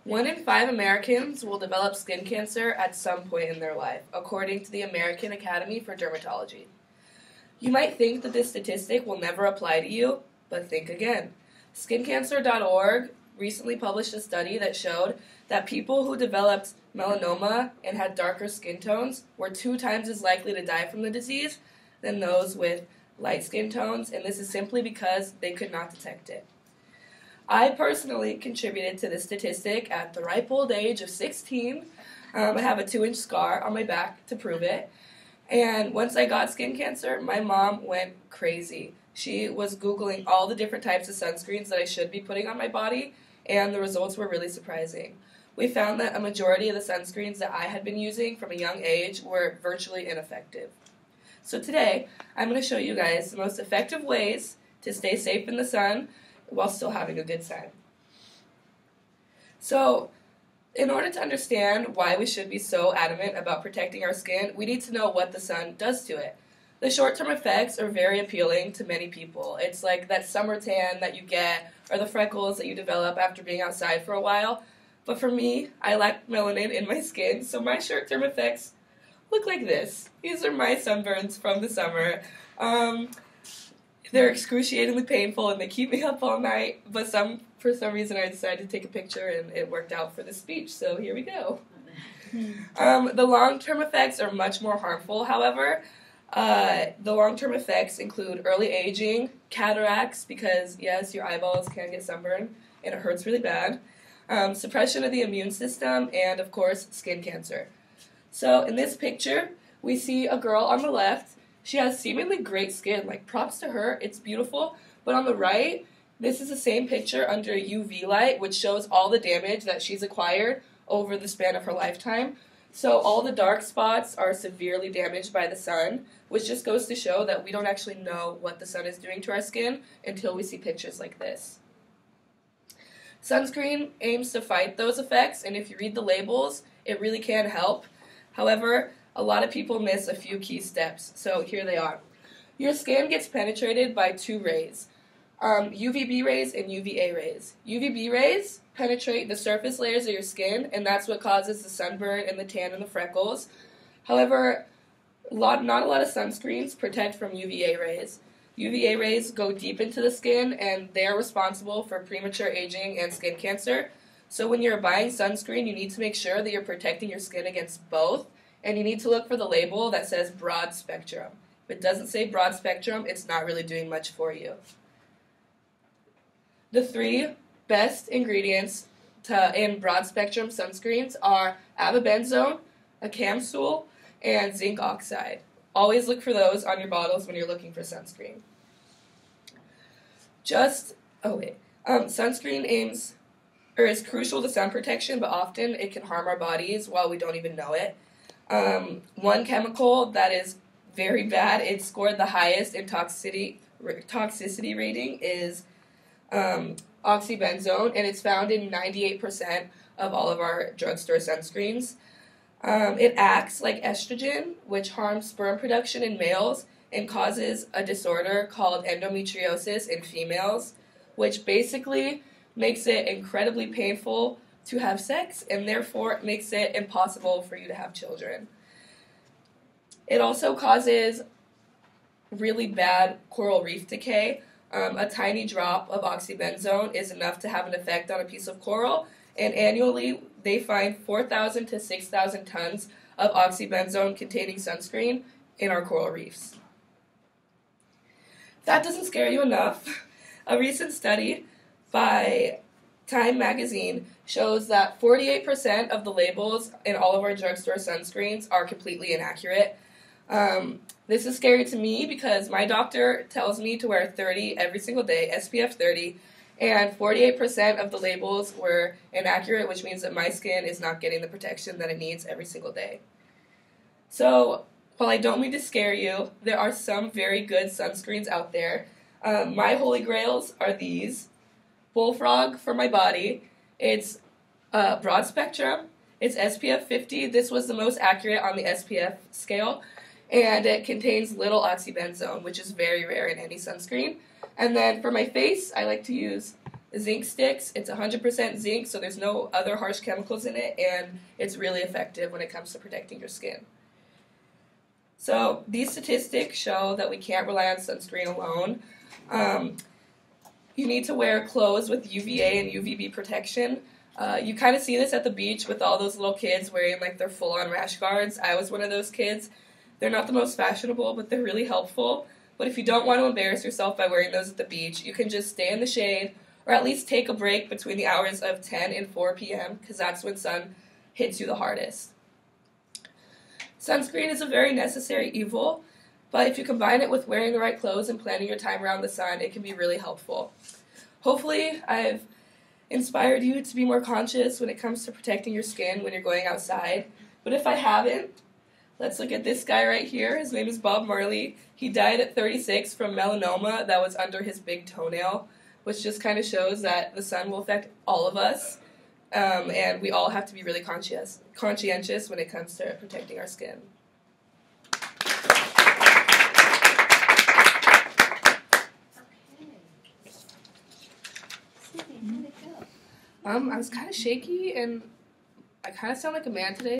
1 in 5 Americans will develop skin cancer at some point in their life, according to the American Academy for Dermatology. You might think that this statistic will never apply to you, but think again. SkinCancer.org recently published a study that showed that people who developed melanoma and had darker skin tones were 2 times as likely to die from the disease than those with light skin tones, and this is simply because they could not detect it. I personally contributed to this statistic at the ripe old age of 16. I have a 2-inch scar on my back to prove it. And once I got skin cancer, my mom went crazy. She was Googling all the different types of sunscreens that I should be putting on my body, and the results were really surprising. We found that a majority of the sunscreens that I had been using from a young age were virtually ineffective. So today, I'm going to show you guys the most effective ways to stay safe in the sun while still having a good time. So, in order to understand why we should be so adamant about protecting our skin, we need to know what the sun does to it. The short-term effects are very appealing to many people. It's like that summer tan that you get, or the freckles that you develop after being outside for a while. But for me, I lack melanin in my skin, so my short-term effects look like this. These are my sunburns from the summer. They're excruciatingly painful and they keep me up all night, but for some reason I decided to take a picture and it worked out for the speech, so here we go. The long-term effects are much more harmful, however. The long-term effects include early aging, cataracts, because yes, your eyeballs can get sunburned and it hurts really bad, suppression of the immune system, and of course, skin cancer. So in this picture, we see a girl on the left. She has seemingly great skin, like props to her, it's beautiful. But on the right, this is the same picture under UV light, which shows all the damage that she's acquired over the span of her lifetime. So all the dark spots are severely damaged by the sun, which just goes to show that we don't actually know what the sun is doing to our skin until we see pictures like this. Sunscreen aims to fight those effects, and if you read the labels, it really can help. However, a lot of people miss a few key steps, so here they are. Your skin gets penetrated by 2 rays, UVB rays and UVA rays. UVB rays penetrate the surface layers of your skin, and that's what causes the sunburn and the tan and the freckles. However, not a lot of sunscreens protect from UVA rays. UVA rays go deep into the skin, and they're responsible for premature aging and skin cancer. So when you're buying sunscreen, you need to make sure that you're protecting your skin against both. And you need to look for the label that says broad spectrum. If it doesn't say broad spectrum, it's not really doing much for you. The 3 best ingredients in broad spectrum sunscreens are avobenzone, a Camsul, and zinc oxide. Always look for those on your bottles when you're looking for sunscreen. Sunscreen is crucial to sun protection, but often it can harm our bodies while we don't even know it. One chemical that is very bad, it scored the highest in toxicity rating, is oxybenzone, and it's found in 98% of all of our drugstore sunscreens. It acts like estrogen, which harms sperm production in males and causes a disorder called endometriosis in females, which basically makes it incredibly painful to have sex, and therefore it makes it impossible for you to have children. It also causes really bad coral reef decay. A tiny drop of oxybenzone is enough to have an effect on a piece of coral, and annually they find 4,000 to 6,000 tons of oxybenzone-containing sunscreen in our coral reefs. If that doesn't scare you enough, a recent study by Time magazine shows that 48% of the labels in all of our drugstore sunscreens are completely inaccurate. This is scary to me because my doctor tells me to wear 30 every single day, SPF 30, and 48% of the labels were inaccurate, which means that my skin is not getting the protection that it needs every single day. So, while I don't mean to scare you, there are some very good sunscreens out there. My holy grails are these. Bullfrog for my body. It's broad spectrum. It's SPF 50. This was the most accurate on the SPF scale. And it contains little oxybenzone, which is very rare in any sunscreen. And then for my face, I like to use zinc sticks. It's 100% zinc, so there's no other harsh chemicals in it, and it's really effective when it comes to protecting your skin. So these statistics show that we can't rely on sunscreen alone. You need to wear clothes with UVA and UVB protection. You kind of see this at the beach with all those little kids wearing like their full-on rash guards. I was one of those kids. They're not the most fashionable, but they're really helpful. But if you don't want to embarrass yourself by wearing those at the beach, you can just stay in the shade or at least take a break between the hours of 10 and 4 p.m. because that's when sun hits you the hardest. Sunscreen is a very necessary evil, but if you combine it with wearing the right clothes and planning your time around the sun, it can be really helpful. Hopefully, I've inspired you to be more conscious when it comes to protecting your skin when you're going outside. But if I haven't, let's look at this guy right here. His name is Bob Marley. He died at 36 from melanoma that was under his big toenail, which just kind of shows that the sun will affect all of us, and we all have to be really conscientious when it comes to protecting our skin. I was kind of shaky, and I kind of sound like a man today.